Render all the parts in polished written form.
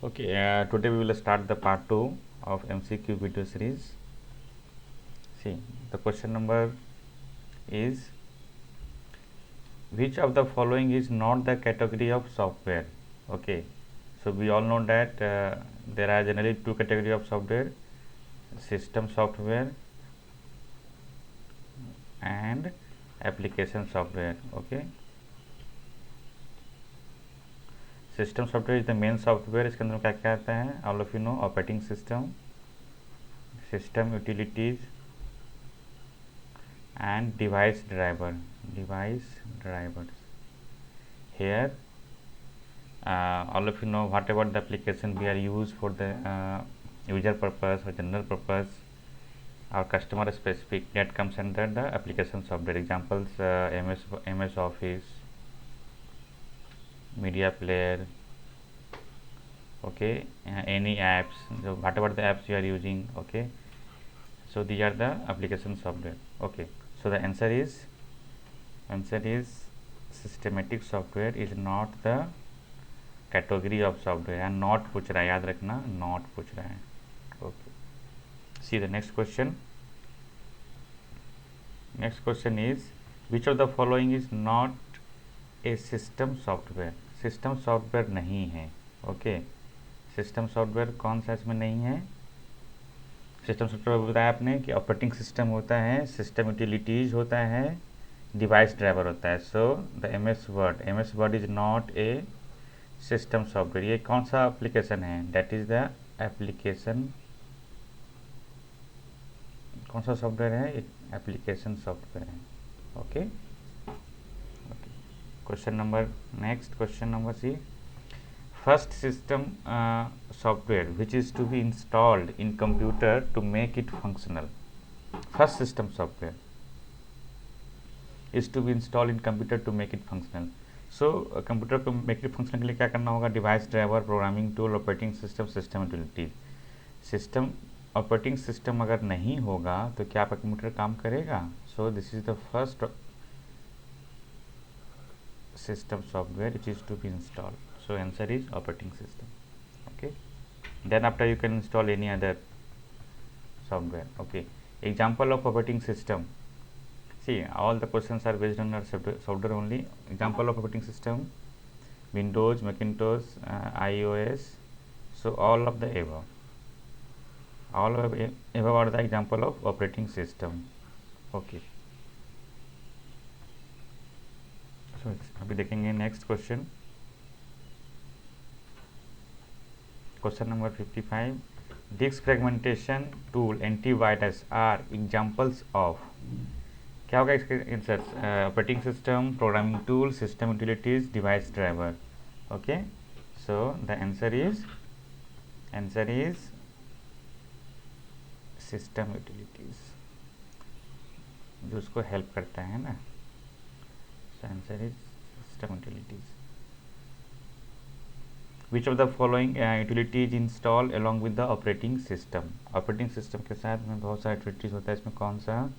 Okay, today we will start the part 2 of MCQ video series. See, the question number is, which of the following is not the category of software? Okay, so we all know that there are generally two categories of software: system software and application software. Okay, system software is the main software. इसके अंदर क्या क्या आता है? All of you no, operating system, system utilities and device drivers. Here all of you know whatever the application we are used for the user purpose or general purpose or customer specific, that comes under the application software. Examples: MS Office, media player, okay, any apps, so whatever the apps you are using. Okay, so these are the application software. Okay, so the answer is systematic software is not the category of software. Not पूछ रहा है, याद रखना, not पूछ रहा है. Okay, see the next question. Next question is, which of the following is not a system software? System software नहीं है. ओके, सिस्टम सॉफ्टवेयर कौन सा इसमें नहीं है? सिस्टम सॉफ्टवेयर बताया आपने कि ऑपरेटिंग सिस्टम होता है, सिस्टम यूटिलिटीज होता है, डिवाइस ड्राइवर होता है. So the M S word is not a system software. ये कौन सा एप्लीकेशन है? That is the application. कौन सा सॉफ्टवेयर है? एप्लीकेशन सॉफ्टवेयर है. Okay, question number, next question number C. First system software which is to be installed in computer to make it functional. First system software is to be installed in computer to make it functional. So computer को make it functional के लिए क्या करना होगा? Device driver, programming tool, operating system, system utilities. System operating system अगर नहीं होगा तो क्या आपका कंप्यूटर काम करेगा? So this is the first system software which is to be installed. So answer is operating system. Okay, then after you can install any other software. Okay, example of operating system. See, all the questions are based on our software only. Example of operating system: Windows, Macintosh, iOS. So all of the above, are the example of operating system. Okay, so अभी देखेंगे next question. Question number 55. Disk fragmentation tool, antivirus are examples of. क्या होगा इसके answer? Operating system, programming tool, system utilities, device driver. Okay, so the answer is system utilities, जो उसको help करता है ना. So answer is system utilities. Which of the following utilities install along with the operating system. Operating system के साथ में बहुत सारे यूटिलिटीज होता है, इसमें कौन सा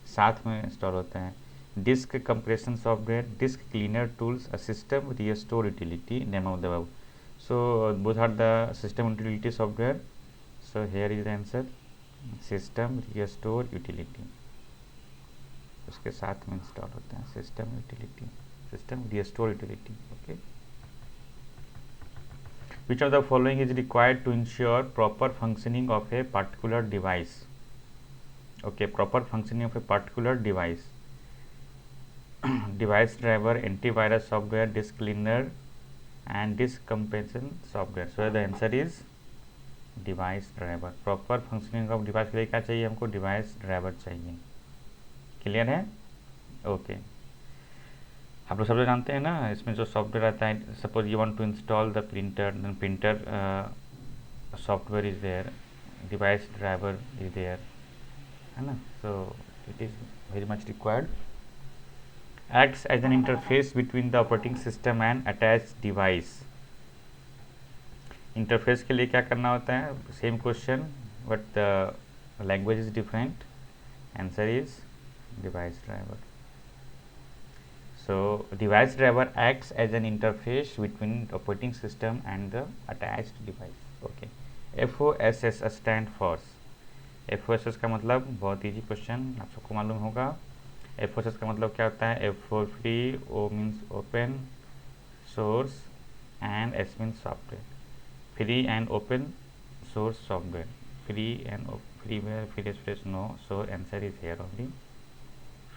साथ में इंस्टॉल होता है? Disk compression software, disk cleaner tools, a system restore utility, name of the above. So both are the system utility software. So here is the answer, system restore utility. उसके साथ में इंस्टॉल होता है system utility, system restore utility. Okay, which of the following is required to ensure proper functioning of a particular device? Okay, proper functioning of a particular device. Device driver, antivirus software, disk cleaner and disk compression software. So the answer is device driver. Proper functioning of device के लिए क्या चाहिए हमको? device driver चाहिए. Clear है? Okay, आप लोग सब लोग जानते हैं ना, इसमें जो सॉफ्टवेयर आता है, suppose you want to install the printer, then printer software is there, device driver is there, है ना. So it is very much required. Acts as an interface between the operating system and attach device. Interface के लिए क्या करना होता है? Same question but the language is different. Answer is device driver. So device driver acts as an interface between operating system and the attached device. Okay, FOSS stand for, FOSS का मतलब बहुत easy question आप सबको मालूम होगा। FOSS का मतलब क्या होता है? F for free, O means open source and S means software। Free and open source software, free and freeware, free space no, so answer is here only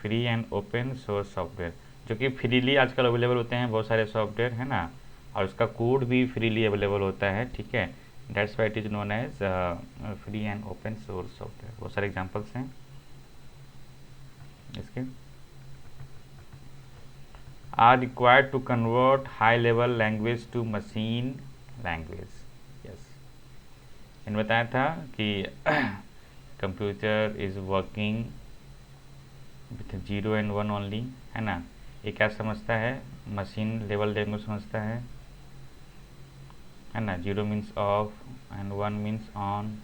free and open source software, जो कि freely आजकल available होते हैं बहुत सारे software है ना, और उसका कोड भी फ्रीली अवेलेबल होता है, ठीक है। That's why it is known as free and open source software. बहुत सारे एग्जांपल्स हैं इसके। Are required to convert high level language to machine language. Yes, मैंने बताया था कि computer is working with 0 and 1 only, है ना। ये क्या समझता है? मशीन लेवल लैंग्वेज समझता है ना। 0 means off and 1 means on,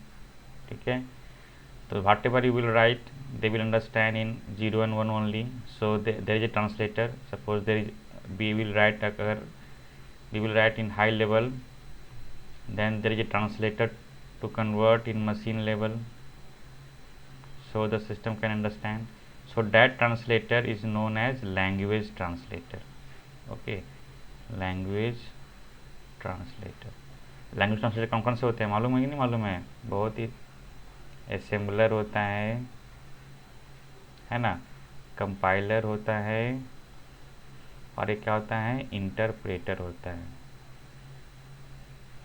ठीक है। तो whatever you will write they will understand in 0 and 1 ओनली। So there is a translator, suppose there is we will write, अगर we will write in high level, then there is a translator to convert in machine level, so the system can understand. So that translator is known as language translator। Okay, language translator। language translator कौन कौन से होते हैं मालूम है कि नहीं मालूम है? बहुत ही, assembler होता है ना, कंपाइलर होता है, और एक क्या होता है? इंटरप्रेटर होता है,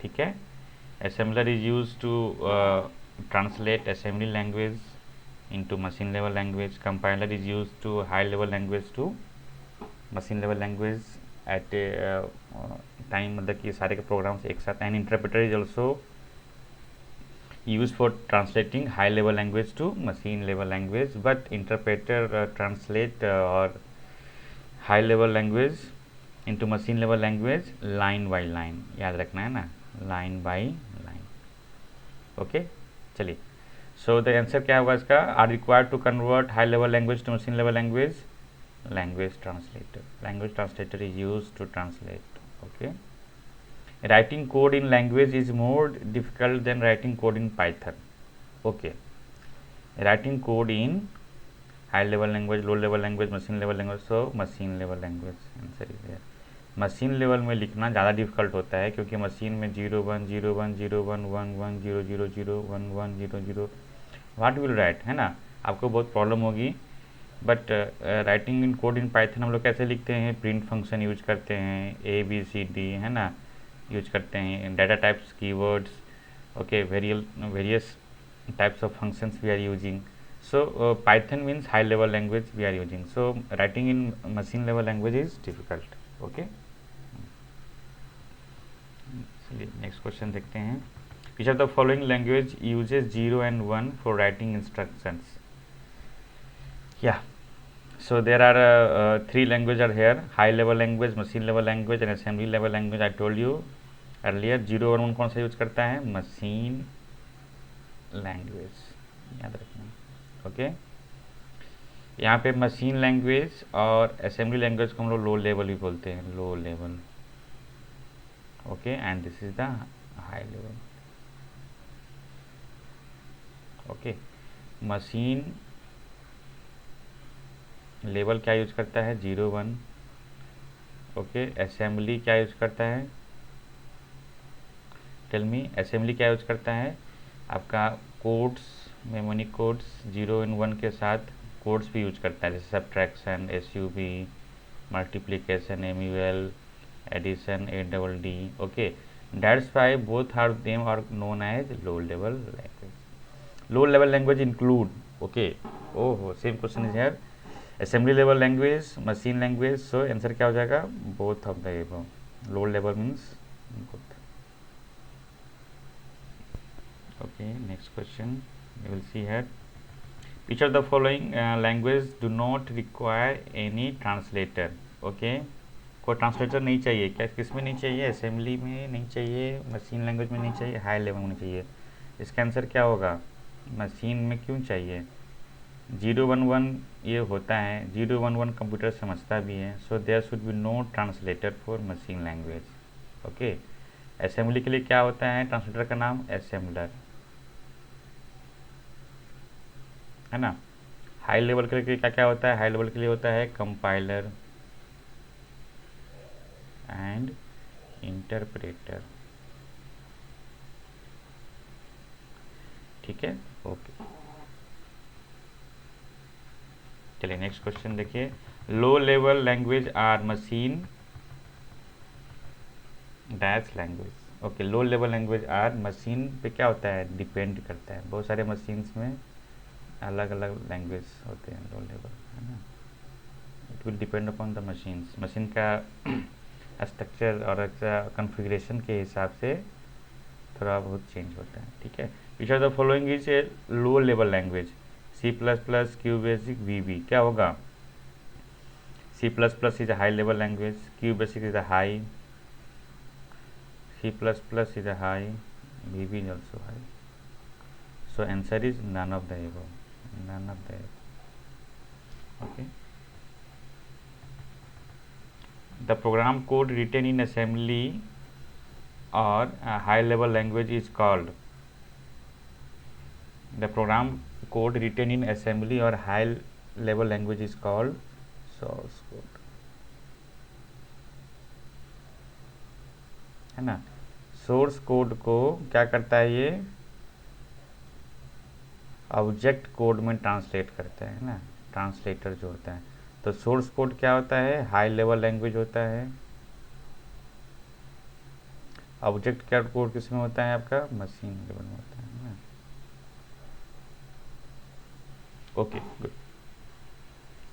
ठीक है। assembler is used to translate assembly language into machine level language, compiler is used to high level language to machine level language at a time, मतलब कि सारे के प्रोग्राम्स एक साथ। And interpreter is also use for translating high level language to machine level language, but interpreter translate और high level language into machine level language line by line, याद रखना है ना, लाइन बाई लाइन। ओके, चलिए। सो the answer क्या होगा इसका? Are required to convert high level language to machine level language, language translator. Language translator is use to translate. Okay, writing code in language is more difficult than writing code in Python. Okay, writing code in high level language, low level language, machine level language, so machine level language answer is here. Machine level में लिखना ज़्यादा difficult होता है, क्योंकि machine में 0 1 0 1 0 1 1 1 0 0 0 1 1 0 0 what will write, है ना, आपको बहुत प्रॉब्लम होगी। But writing in code in Python हम लोग कैसे लिखते हैं? प्रिंट फंक्शन यूज करते हैं, ABCD, है ना, यूज करते हैं, data types, keywords, okay, various types of functions we are using. So Python means high level language we are using. So writing in machine level language is difficult. Okay. चलिए next question देखते हैं। Which of the following language uses 0 and 1 for writing instructions? Yeah. So there are 3 languages are here: high level language, machine level language, and assembly level language. I told you earlier 0 और 1 कौन सा use करता है? Machine language, याद रखना। Okay, यहाँ पे machine language और असेंबली लैंग्वेज को हम लोग लो लेवल भी बोलते हैं, low level. Okay, and this is the high level. Okay, machine level क्या यूज करता है? 0 1। ओके, असेंबली क्या यूज करता है? टेल मी, असेंबली क्या यूज करता है? आपका कोड्स, मेमोरी कोड्स 0 and 1 के साथ कोड्स भी यूज करता है, जैसे subtraction, SUB, multiplication, MUL, addition, ADD। Okay, that's why both are them are known as low level language. Low level language include, okay, ओहो, same question is here, assembly level language, machine language. So answer क्या हो जाएगा? Both of the above. Low level means both. Okay, next question we will see here. Which of the following language do not require any translator? Okay, कोई translator नहीं चाहिए क्या? किस में नहीं चाहिए? असेंबली में नहीं चाहिए, मशीन लैंग्वेज में नहीं चाहिए, हाई लेवल में नहीं चाहिए। इसका आंसर क्या होगा? मशीन में क्यों चाहिए? 0 1 1 ये होता है 011 कंप्यूटर समझता भी है, so there should be no translator for machine language. Okay, assembly के लिए क्या होता है ट्रांसलेटर का नाम? असेंबलर, है ना। हाई लेवल के लिए क्या क्या होता है? हाई लेवल के लिए होता है कंपाइलर एंड इंटरप्रेटर। ठीक है, ओके। चलिए नेक्स्ट क्वेश्चन देखिए। Low level language are machine dash language. Okay, low level language are machine पे क्या होता है? डिपेंड करता है। बहुत सारे मशीन्स में अलग अलग लैंग्वेज होते हैं लो लेवल, है ना। It will depend upon the machines, machine का स्ट्रक्चर और कॉन्फ़िगरेशन के हिसाब से थोड़ा बहुत चेंज होता है। ठीक है, which are the following is a low level language? C++, Q BASIC, VB। क्या होगा? C++ is a high level language, Q BASIC is a high, C++ is a high, VB is also high. So answer is none of the above. None of the above. Okay. The program code written in assembly or a high level language is called. The program code written in assembly or high level language is called source code. है ना। Source code को क्या करता है ये? Object code में translate करता है ना, ट्रांसलेटर जो होता है। तो सोर्स कोड क्या होता है? हाई लेवल लैंग्वेज होता है। ऑब्जेक्ट क्या कोड किस में होता है आपका? मशीन लेवल में होता है ना। Okay, good.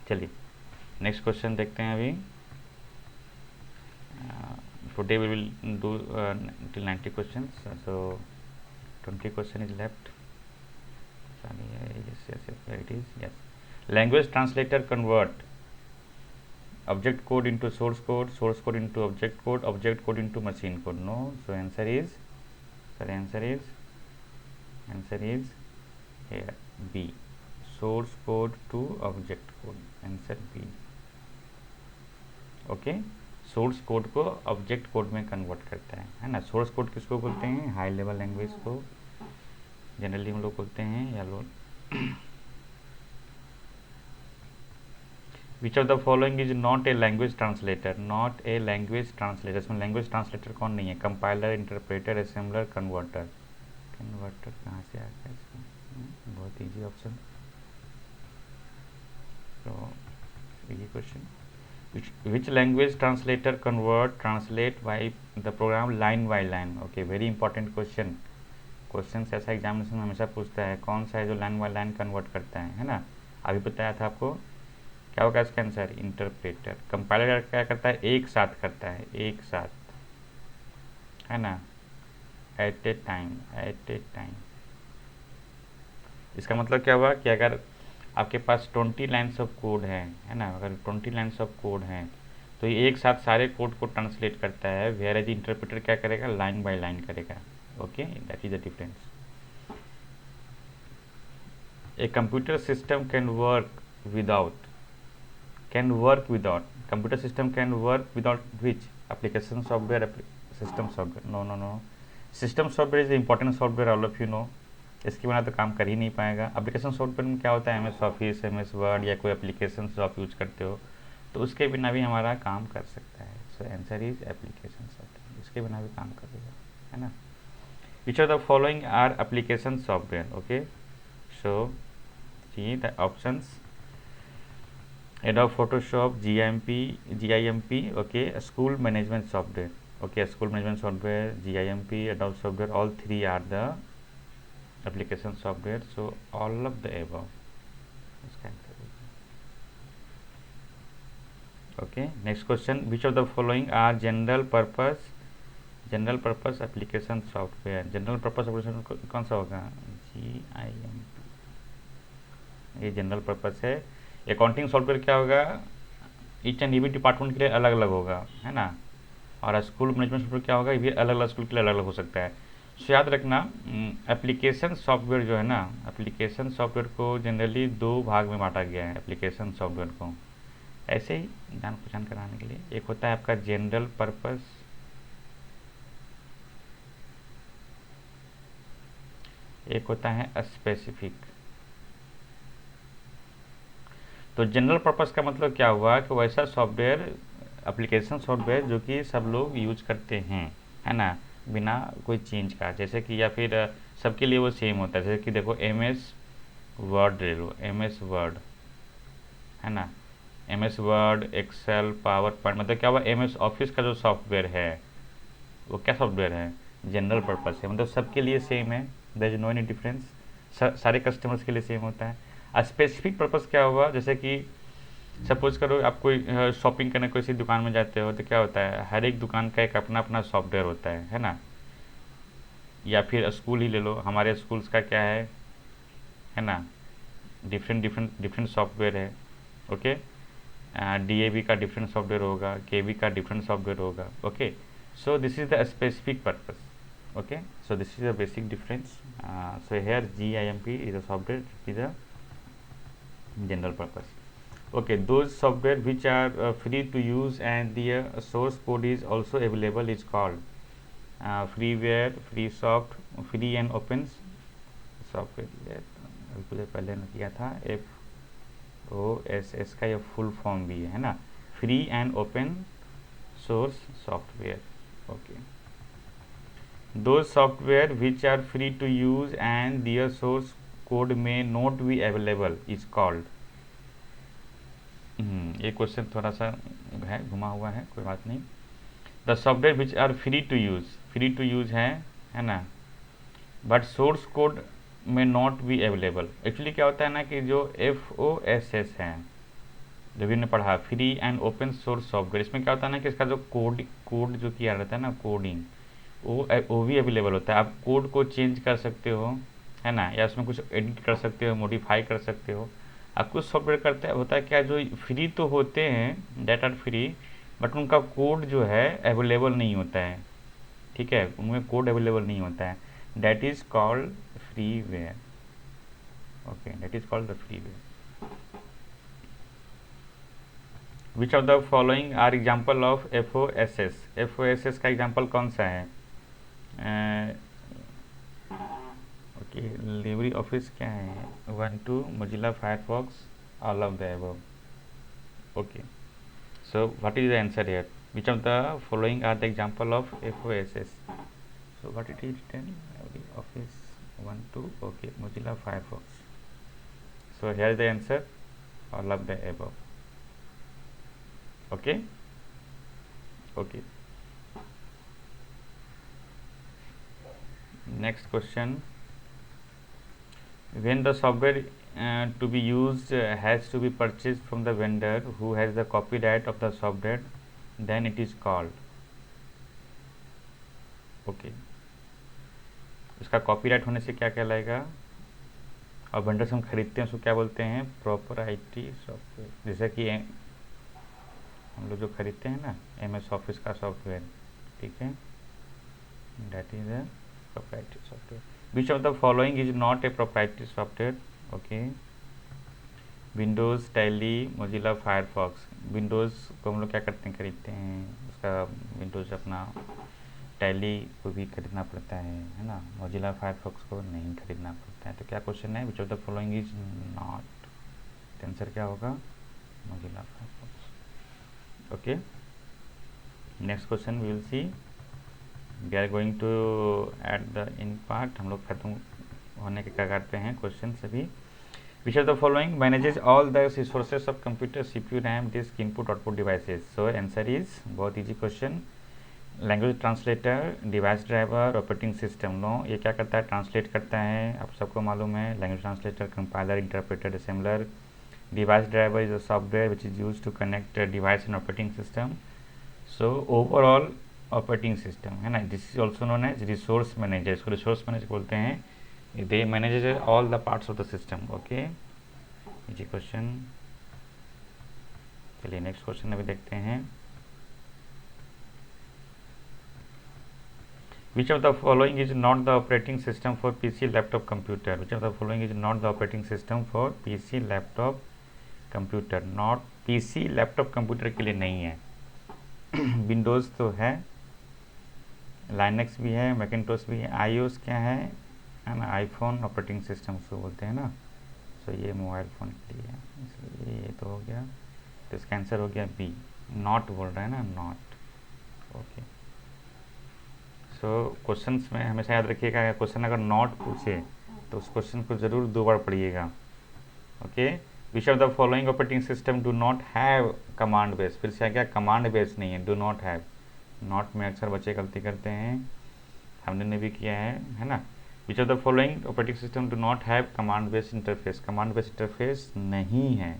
चलिए नेक्स्ट क्वेश्चन देखते हैं। अभी today we will do till 90 question, so 20 question is left. Yes, yes, yes, where it is, yes. Language translator convert object code into source code into object code into machine code. No, so answer is here B, source code to object code. Answer B. Okay, source code को object code में convert करता है ना। Source code किसको बोलते हैं? High level language को generally हम लोग बोलते हैं, या लोग। विच of the following is not a language translator? Not a language translator, इसमें लैंग्वेज ट्रांसलेटर कौन नहीं है? Compiler, interpreter, assembler, converter. Converter कहाँ से आ गया इसमें? बहुत इजी ऑप्शन। तो ये question, which language translator translate by the program line by line? Okay, very important question. Question ऐसा एग्जामिनेशन में हमेशा पूछता है, कौन सा है जो लाइन बाय लाइन कन्वर्ट करता है ना। अभी बताया था आपको, क्या होगा इसका आंसर? इंटरप्रेटर। कंपाइलर क्या करता है? एक साथ करता है, एक साथ, है ना, एट ए टाइम। इसका मतलब क्या हुआ कि अगर आपके पास 20 लाइन्स ऑफ कोड है ना, अगर 20 लाइन्स ऑफ कोड हैं तो ये एक साथ सारे कोड को ट्रांसलेट करता है, वेयर एज इंटरप्रेटर क्या करेगा? लाइन बाय लाइन करेगा। Okay, that is the difference. A computer system can work without computer system can work without which? Application software, system software. No, system software is important software, all of you know. इसके बिना तो काम कर ही नहीं पाएगा। Application software में क्या होता है? MS ऑफिस, MS वर्ड, या कोई एप्लीकेशन जो आप यूज करते हो, तो उसके बिना भी हमारा काम कर सकता है। So answer is application software, उसके बिना भी काम करेगा, है ना। Which are the following are application software? Okay, so see the options: Adobe Photoshop, GIMP, okay, school management software, okay, school management software, GIMP, Adobe software, all three are the application software, so all of the above. Okay, next question: which of the following are general purpose application software? general purpose application कौन सा होगा? GIMP, ये general purpose है। Accounting software क्या होगा? Each and every department के लिए अलग अलग होगा, है ना। और स्कूल मैनेजमेंट सॉफ्टवेयर क्या होगा? ये अलग अलग स्कूल के लिए अलग अलग हो सकता है। सो याद रखना, एप्लीकेशन सॉफ्टवेयर जो है ना, एप्लीकेशन सॉफ्टवेयर को जनरली दो भाग में बांटा गया है एप्लीकेशन सॉफ्टवेयर को, ऐसे ही जान पहचान कराने के लिए। एक होता है आपका जनरल पर्पस, एक होता है स्पेसिफिक। तो जनरल पर्पस का मतलब क्या हुआ कि वैसा सॉफ्टवेयर, एप्लीकेशन सॉफ्टवेयर जो कि सब लोग यूज करते हैं, है ना, बिना कोई चेंज का, जैसे कि या फिर सबके लिए वो सेम होता है। जैसे कि देखो एम एस वर्ड ले लो, एम एस वर्ड, है ना, M S Word, Excel, PowerPoint, मतलब क्या हुआ, एम एस ऑफिस का जो सॉफ्टवेयर है वो क्या सॉफ्टवेयर है, जनरल पर्पस है, मतलब सबके लिए सेम है, there is no any difference, सारे कस्टमर्स के लिए सेम होता है। स्पेसिफिक पर्पस क्या हुआ, जैसे कि सपोज करो आप कोई शॉपिंग करने किसी दुकान में जाते हो, तो क्या होता है, हर एक दुकान का एक अपना अपना सॉफ्टवेयर होता है ना। या फिर स्कूल ही ले लो, हमारे स्कूल्स का क्या है ना, डिफरेंट डिफरेंट डिफरेंट सॉफ्टवेयर है। ओके, डीएवी का डिफरेंट सॉफ्टवेयर होगा, केवी का डिफरेंट सॉफ्टवेयर होगा। Okay, so this is the specific purpose. Okay, so this is a basic difference. So here GIMP is a software is a general purpose. Okay, those software which are free to use and the source code is also available is called freeware, free soft, free and open software. बिल्कुल पहले ने किया था, FOSS का ये full form भी है ना, free and open source software. Okay, those software which are free to use and their source code may not be available is called, ये क्वेश्चन थोड़ा सा है घुमा हुआ है, कोई बात नहीं। The software which are free to use है ना, but source code may not be available. Actually क्या होता है ना कि जो FOSS है, जब हमने पढ़ा free and open source software, इसमें क्या होता है ना कि इसका जो कोड जो किया रहता है ना, कोडिंग, वो भी अवेलेबल होता है। आप कोड को चेंज कर सकते हो, है ना, या उसमें कुछ एडिट कर सकते हो, मॉडिफाई कर सकते हो। अब कुछ सॉफ्टवेयर करते हैं, होता है क्या, जो फ्री तो होते हैं, डेट आर फ्री, बट उनका कोड जो है अवेलेबल नहीं होता है। ठीक है, उनमें कोड अवेलेबल नहीं होता है, that is called freeware. Okay, that is called the freeware. Which of the following are example of FOSS। FOSS का एग्जाम्पल कौन सा है? ओके, लिब्रे ऑफिस क्या है, Ubuntu, Mozilla Firefox, all of the above. Okay, so what is the answer here? Which of the following are the example of FOSS? So what it is written, library office, Ubuntu, okay, Mozilla Firefox. So here is the answer, all of the above. Okay, okay. Next question, when the software to be used has to be purchased from the vendor who has the copyright of the software, then it is called, okay, इसका copyright होने से क्या कहलाएगा, और vendor से हम खरीदते हैं उसको क्या बोलते हैं, प्रॉपराइटरी सॉफ्टवेयर। जैसे कि हम लोग जो खरीदते हैं ना MS ऑफिस का सॉफ्टवेयर, ठीक है, that is a proprietary software. Which of the following is not a proprietary software? Okay, Windows, Tally, Mozilla Firefox। Windows को हम लोग क्या करते हैं, खरीदते हैं, उसका Windows अपना Tally को भी खरीदना पड़ता है ना, Mozilla Firefox को नहीं खरीदना पड़ता है। तो क्या क्वेश्चन है, which of the following is not, answer क्या होगा, Mozilla Firefox। Okay, next question we will see, we are going to at the end part, हम लोग खत्म होने के कगार पे हैं क्वेश्चन सभी। Which are the following manages all the resources of computer, CPU, RAM, disk, input output devices. So answer is बहुत easy question, language translator, device driver, operating system. No, ये क्या करता है, ट्रांसलेट करता है, आप सबको मालूम है, language translator, compiler, interpreter, assembler. Device driver is a software which is use to connect device and operating system. So overall operating system है ना, this is also known as resource manager, इसको resource manager बोलते हैं। They manage all the parts of the system. Okay, easy question. चलिए next question अभी देखते हैं। Which of the following is not the operating system for PC, laptop, computer? Which of the following is not the operating system for PC, laptop, computer? Not PC, laptop, computer के लिए नहीं है। Windows तो है, Linux भी है, Macintosh भी है, iOS क्या है ना, आईफोन ऑपरेटिंग सिस्टम उसको बोलते हैं ना। सो ये मोबाइल फ़ोन के लिए है, इसलिए ये तो हो गया, तो इसका आंसर हो गया बी। नॉट बोल रहा है ना, नॉट। ओके, सो क्वेश्चंस में हमेशा याद रखिएगा, क्वेश्चन अगर नॉट पूछे तो उस क्वेश्चन को ज़रूर 2 बार पढ़िएगा। Okay, which of the following operating system do not have command base? फिर से क्या, कमांड बेस नहीं है, डू नॉट हैव। नॉट में अक्सर बच्चे गलती करते हैं, हमने भी किया है ना। विच of the following operating system do not have command base interface? Command base interface नहीं है,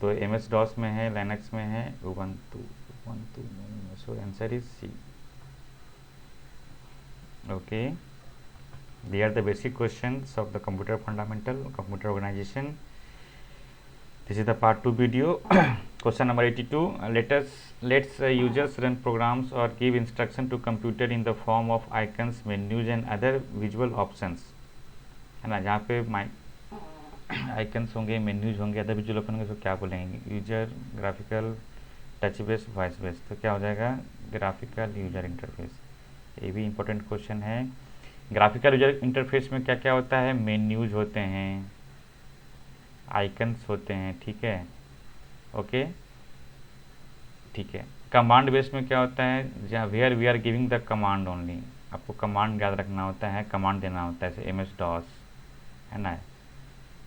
तो MS DOS में है, लाइनक्स में है, उबंटू नहीं है, so answer is C. Okay, they are the basic questions of the computer fundamental, computer organization. This is the part 2 video. Question number 82. Let's users run programs or give instruction to computer in the form of icons, menus and other visual options, है ना। जहाँ पे icons होंगे, menus होंगे, other visual option होंगे, तो क्या बोलेंगे? User, graphical, touch base, voice base. तो क्या हो जाएगा? Graphical user interface. ये भी इम्पोर्टेंट क्वेश्चन है। ग्राफिकल यूजर इंटरफेस में क्या क्या होता है? मेन्यूज होते हैं, आइकन्स होते हैं, ठीक है, ओके, ठीक है। कमांड बेस में क्या होता है? जहाँ where we are giving the command only, आपको कमांड याद रखना होता है, कमांड देना होता है, जैसे MS DOS है ना,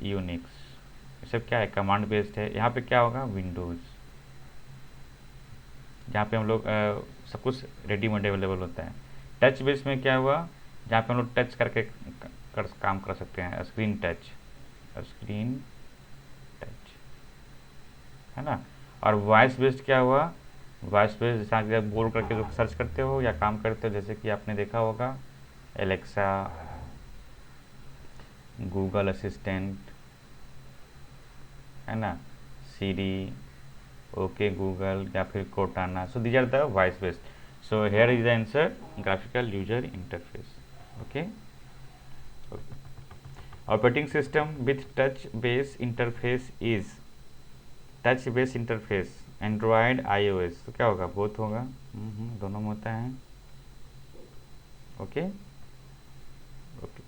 यूनिक्स, ये सब क्या है? कमांड बेस्ड है। यहाँ पे क्या होगा? विंडोज़, जहाँ पे हम लोग सब कुछ रेडीमेड अवेलेबल होता है। टच बेस में क्या हुआ? जहाँ पे हम लोग टच करके काम कर सकते हैं, स्क्रीन टच है ना। और वॉइस बेस्ड क्या हुआ? वॉइस बेस्ड जैसा कि आप बोल करके जो सर्च करते हो या काम करते हो, जैसे कि आपने देखा होगा एलेक्सा, गूगल असिस्टेंट, है ना, सीरी, ओके गूगल, या फिर Cortana. So these are the voice based. So here is the answer, graphical user interface. Okay. Operating system with touch based interface is touch based interface Android, iOS। तो क्या होगा? Both होगा, दोनों में होता है। ओके ओके,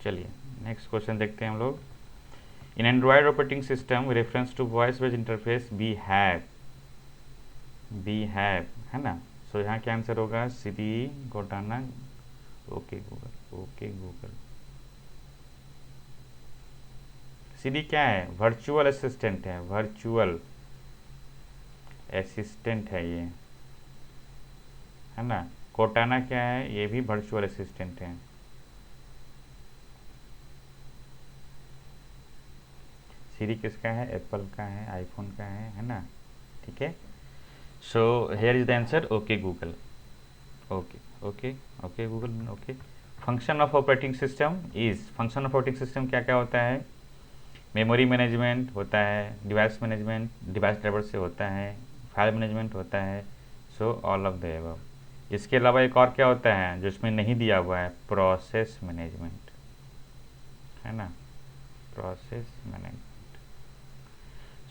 चलिए next question देखते हैं हम लोग। In Android operating system reference to voice based interface we have है ना। सो यहाँ क्या आंसर होगा? सीरी, कोटाना, ओके गूगल। सीरी क्या है? वर्चुअल असिस्टेंट है, वर्चुअल असिस्टेंट है ये, है ना। कोटाना क्या है? ये भी वर्चुअल असिस्टेंट है। सीरी किसका है? एप्पल का है, आईफोन का है ना, ठीक है। सो here is the answer, okay Google. Okay Google, okay. Function of operating system is, function of operating system क्या क्या होता है? मेमोरी मैनेजमेंट होता है, डिवाइस मैनेजमेंट डिवाइस ड्राइवर से होता है, फाइल मैनेजमेंट होता है। So all of the above. इसके अलावा एक और क्या होता है जो इसमें नहीं दिया हुआ है? प्रोसेस मैनेजमेंट, है ना, process management.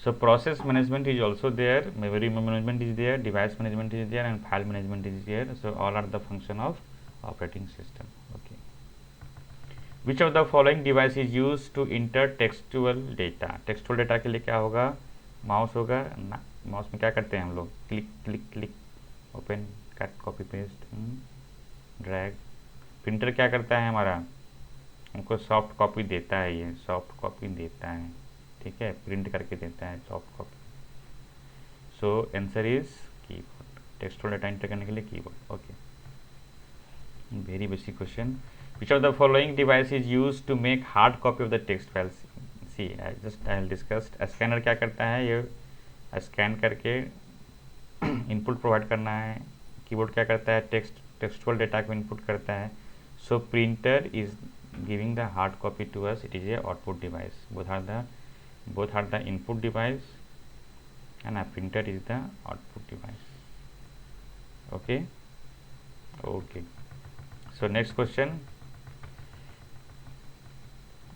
So process management is also there, memory management is there, device management is there, and file management is there. So all are the function of operating system. Okay. Which of the following device is used to enter textual data? Textual data के लिए क्या होगा? Mouse होगा ना। Mouse में क्या करते हैं हम लोग? Click click click, open, cut, copy paste, drag. Printer क्या करता है हमारा? हमको सॉफ्ट कॉपी देता है, ये सॉफ्ट कॉपी देता है, ठीक है, प्रिंट करके देता है soft copy. So answer is keyboard, textual data enter करने के लिए keyboard. Okay, very basic question. Which of the following device is use to make hard copy of the text files? See just I discussed. Scanner क्या करता है? ये scan करके input provide करना है। कीबोर्ड क्या करता है? टेक्सटुअल डेटा को इनपुट करता है। So printer is giving the hard copy to us, it is a output device. both are the input device and a printer is the output device. Okay, Okay. So next question.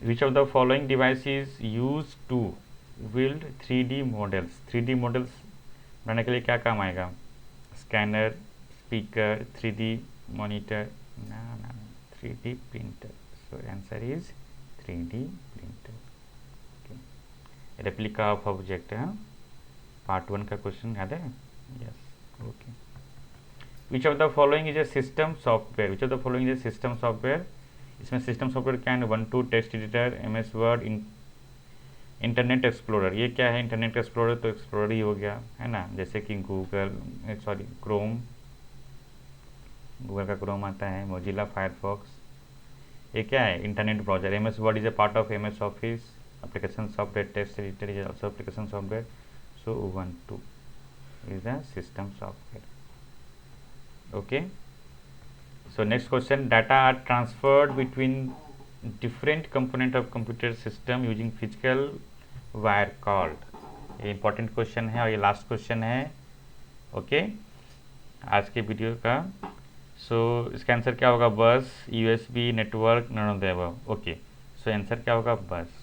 Which of the following device is used to build 3D models? 3D models बनाने के लिए क्या काम आएगा? Scanner, speaker, 3D monitor, ना ना 3D printer. So answer is 3D printer. Okay. Replica of object है, part 1 का क्वेश्चन याद है? Yes. Okay. Which of the following is A system software? Which of the following is A system software? इसमें system software क्या है? 1-2 text editor, MS word, internet explorer. ये क्या है? इंटरनेट एक्सप्लोरर तो एक्सप्लोरर ही हो गया है ना, जैसे कि गूगल, सॉरी क्रोम, गूगल का क्रोम आता है, मोजिला फायरफॉक्स. ये क्या है? Internet browser. MS word is a part of MS office. Application software, text editor is also application software. So 1-2 is the system software. Okay, so next question. Data are transferred between different component of computer system using physical wire called. ये important question है और ये last question है. okay, आज के video का. so इसका answer क्या होगा? Bus, USB, network, none of the above. Okay, so answer क्या होगा? बस.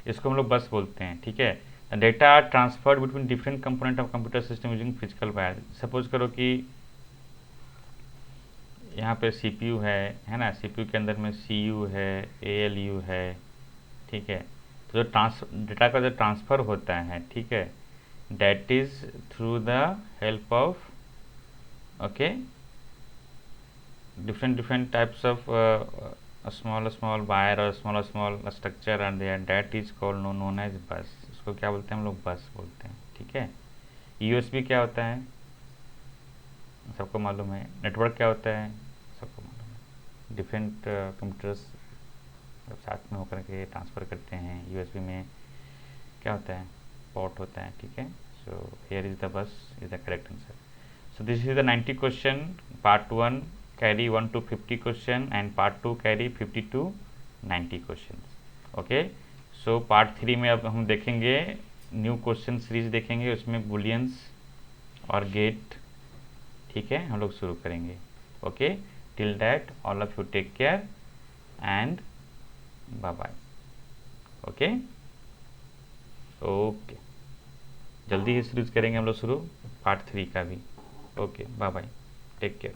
इसको हम लोग बस बोलते हैं. ठीक है. Data are transferred between different component of computer system using physical wire. Suppose करो कि यहाँ पे CPU है ना, CPU के अंदर में CU है, ALU है. ठीक है. तो जो डेटा का जो ट्रांसफ़र होता है, ठीक है, that is through the help of okay different types of small wire और small structure are there. That is called known as bus. इसको क्या बोलते हैं हम लोग? बस बोलते हैं. ठीक है. USB क्या होता है? सबको मालूम है. नेटवर्क क्या होता है? सबको मालूम है. डिफरेंट कंप्यूटर्स जब साथ में होकर के ट्रांसफ़र करते हैं, USB में क्या होता है? पोर्ट होता है. ठीक है. So here is the bus is the correct answer. So this is the 90 question. Part 1 carry 1 to 50 question and part 2 carry 50 to 90 questions. Okay. So part 3 में अब हम देखेंगे न्यू क्वेश्चन सीरीज देखेंगे, उसमें बुलियंस और गेट. ठीक है, हम लोग शुरू करेंगे. Okay, till that all of you take care and bye bye. Okay okay, जल्दी ही सीरीज करेंगे हम लोग शुरू पार्ट 3 का भी. Okay, bye bye, take care.